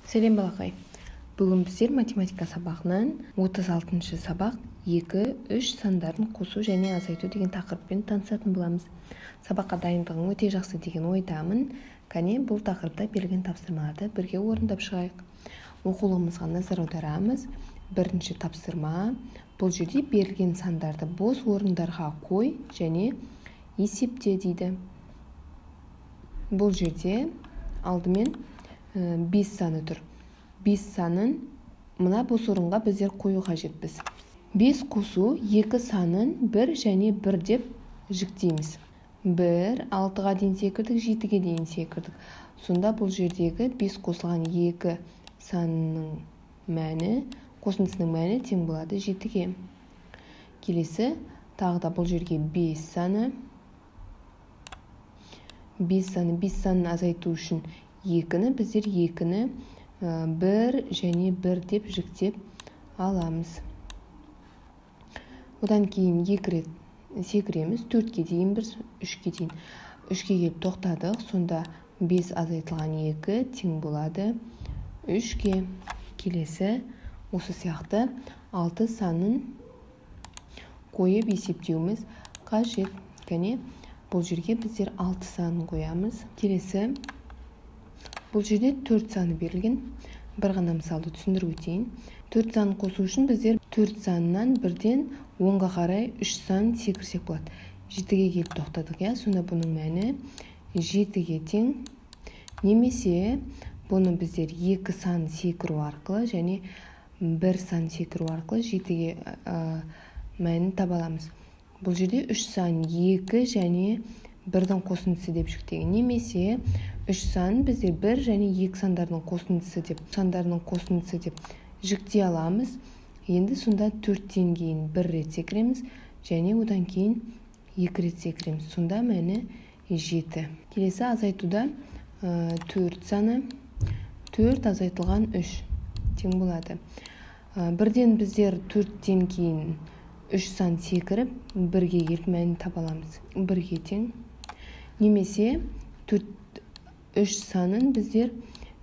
Сәлем балақай. Бүгін біздер математика сабағынан 36-шы сабақ 2-3 сандарын қосу және азайту деген тақырыппен танысатын боламыз. Сабаққа дайындығың өте жақсы деген ойдамын. Кәне бұл тақырыпта берілген тапсырмаларды бірге орындап шығайық. Оқулығымызға назар аударамыз. Бірінші тапсырма. Бұл жерде берілген сандарды бос орындарға қой және есепте дейді. Бұл жерде алдымен 5 саны тұр. 5 санын мына бос орынға біздер қою қажетпіз. 5 қосу 2 санын 1 және 1 деп жіктейміз. 1, 6-ға дейін секірдік, 7-ге дейін секірдік. Сонда бұл жердегі 5 қосылған 2 санының мәні, қосындысының мәні тең болады 7-ге. Келесі, тағы да бұл жерге 5 саны. 5 санын азайту үшін 2-ні біздер 2-ні 1 және 1 деп жіктеп аламыз. Одан кейін 2 рет секіреміз. 4-ке дейін біз 3-ке дейін. 3-ке келіп тоқтадық. Сонда 5 азайтылған 2 тең болады 3-ке. Келесі осы сияқты 6 санын қойып есептеуіміз қажет. Кәне бұл жерге біздер 6 санын қоямыз. Келесі бұл жерде 4 саны берілген. Бір ғана мысалды түсіндіріп өтейін. 4 санын қосу үшін біздер 4 санынан бірден 10-ға қарай 3 сан секірсек болады. 7-ге келіп тоқтадық, сонда бұның мәні 7-ге тең. Немесе бұны біздер 2 сан секіру арқылы және 1 сан секіру арқылы 7-ге мәнін таба аламыз. Бұл жерде 3 сан 2 және 1-дің қосындысы деп жіктеген. Немесе 3 сан біздер 1 және 2 сандарының қосындысы деп жіктей аламыз. Енді сонда 4-тен кейін 1 рет секіреміз және одан кейін 2 рет секіреміз. Сонда мәні 7. Келесі азайтуда 4 саны 4 азайтылған 3 тең болады. Бірден біздер 4-тен кейін 3 сан секіріп 1-ге келіп мәнін таба аламыз. 1-ге тең. Немесе 3 санын біздер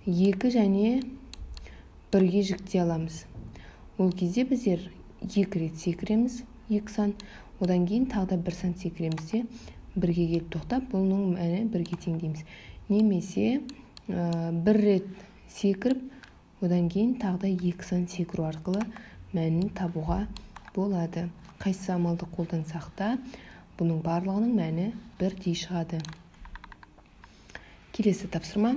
2 және 1-ге жіктей аламыз. Ол кезде біздер 2 рет секіреміз 2 сан. Одан кейін тағы да 1 сан секіреміз де 1-ге келіп тоқтап, бұның мәні 1-ге тең дейміз. Немесе 1 рет секіріп, одан кейін тағы да 2 сан секіру арқылы мәнін табуға болады. Қайсы амалды қолдансақ та, бұның барлығының мәні бірдей шығады. Келесі тапсырма.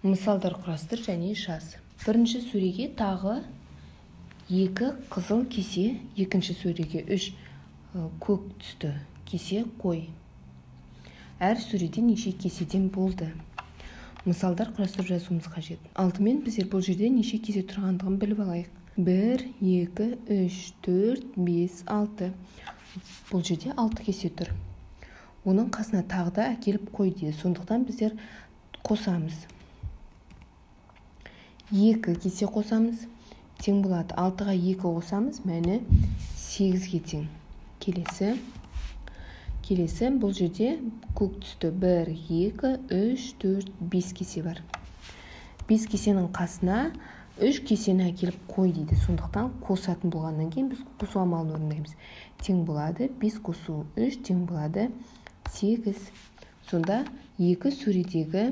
Мысалдар құрастыр және жаз. Бірінші сөреге тағы 2 қызыл кесе, екінші сөреге 3 көк түсті кесе қой. Әр сөреде неше кеседен болды? Мысалдар құрастырып жазуымыз қажет. Алдымен біздер бұл жерде неше кесе тұрғандығын біліп алайық. 1, 2, 3, 4, 5, 6. Бұл жерде 6 кесе тұр. Оның қасына тағы да әкеліп қой дейді. Сондықтан біздер қосамыз. 2 кесе қосамыз. Тең болады. 6-ға 2 қосамыз. Мәні 8-ге тең. Келесі бұл жерде көк түсті 1, 2, 3, 4, 5 кесе бар. 5 кесенің қасына 3 кесені әкеліп қой дейді. Сондықтан қосатын болғаннан кейін біз қосу амалын орындаймыз. Тең болады 5 қосу 3 тең болады 8. Сонда 2 сөредегі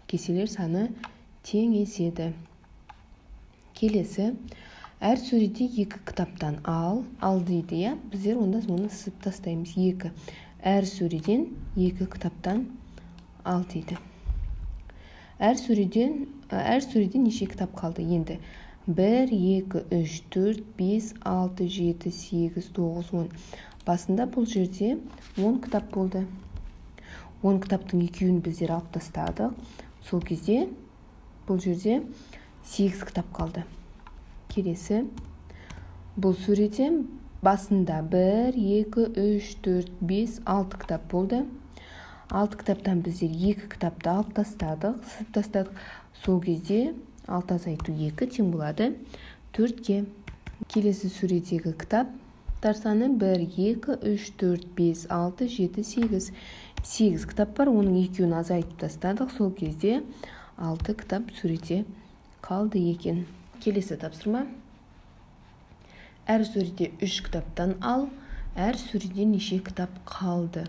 кеселер саны теңеседі. Келесі, әр сөреде 2 кітаптан ал дейді. Біздер онда оны сызып тастаймыз. 2. Әр сөреден 2 кітаптан ал дейді. Әр сөреден неше кітап қалды? Енді 1, 2, 3, 4, 5, 6, 7, 8, 9, 10. Басында бұл жерде 10 кітап болды. 10 кітаптың 2-ін біздер алып тастадық. Сол кезде бұл жерде 8 кітап қалды. Келесі, бұл сөреде басында 1, 2, 3, 4, 5, 6 кітап болды. 6 кітаптан біздер 2 кітапты алып тастадық, сызып тастадық. Сол кезде 6 азайту 2 тең болады 4-ке. Келесі сөредегі кітаптар саны 1, 2, 3, 4, 5, 6, 7, 8. 8 кітап бар, оның 2-ін азайтып тастадық. Сол кезде 6 кітап сөреде қалды екен. Келесі тапсырма. Әр сөреде 3 кітаптан ал, әр сөреде неше кітап қалды.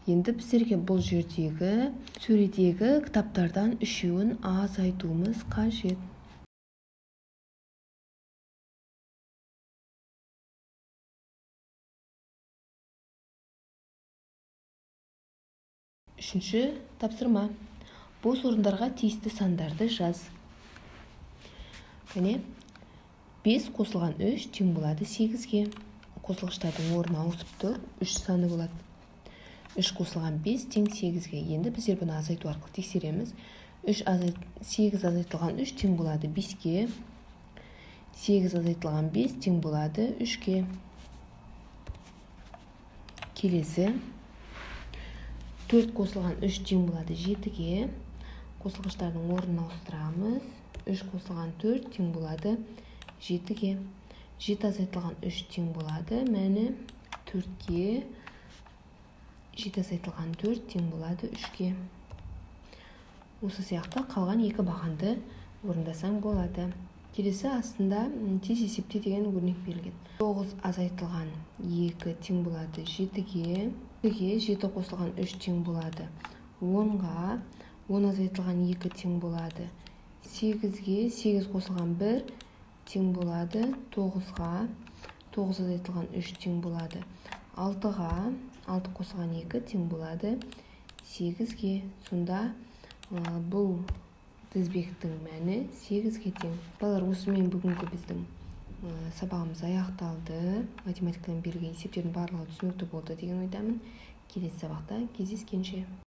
Енді біздерге бұл жердегі сөредегі кітаптардан үшеуін азайтуымыз қажет. Үшінші тапсырма. Бос орындарға тиісті сандарды жаз. Кәне, 5 қосылған 3 тең болады 8-ге. Қосылғыштардың орны ауысып тұр, 3 саны болады. 3 қосылған 5 тең 8-ге. Енді біздер бұны азайту арқылы тексереміз. 8 азайтылған 3 тең болады 5-ге. 8 азайтылған 5 тең болады 3-ге. Келесі. 4 қосылған 3 тең болады 7-ге. Қосылғыштардың орнын ауыстырамыз. 3 қосылған 4 тең болады 7-ге. 7 азайтылған 3 тең болады мәні 4-ге. 7 азайтылған 4 тең болады 3-ге. Осы сияқты қалған екі бағанды орындасаң болады. Келесі астында тез есепте деген өрнек берілген. 9 азайтылған 2 тең болады 7-ге. 7 қосылған 3 тең болады 10-ға. 10 азайтылған 2 тең болады 8-ге. 8 қосылған 1 тең болады 9-ға. 9 азайтылған 3 тең болады 6-ға. 6 қосылған 2 тең болады 8-ге. Сонда бұл тізбектің мәні 8-ге тең. Балалар, осымен бүгінгі біздің сабағымыз аяқталды. Математикадан берілген есептердің барлығы түсінікті болды деген ойдамын. Келесі сабақта кездескенше.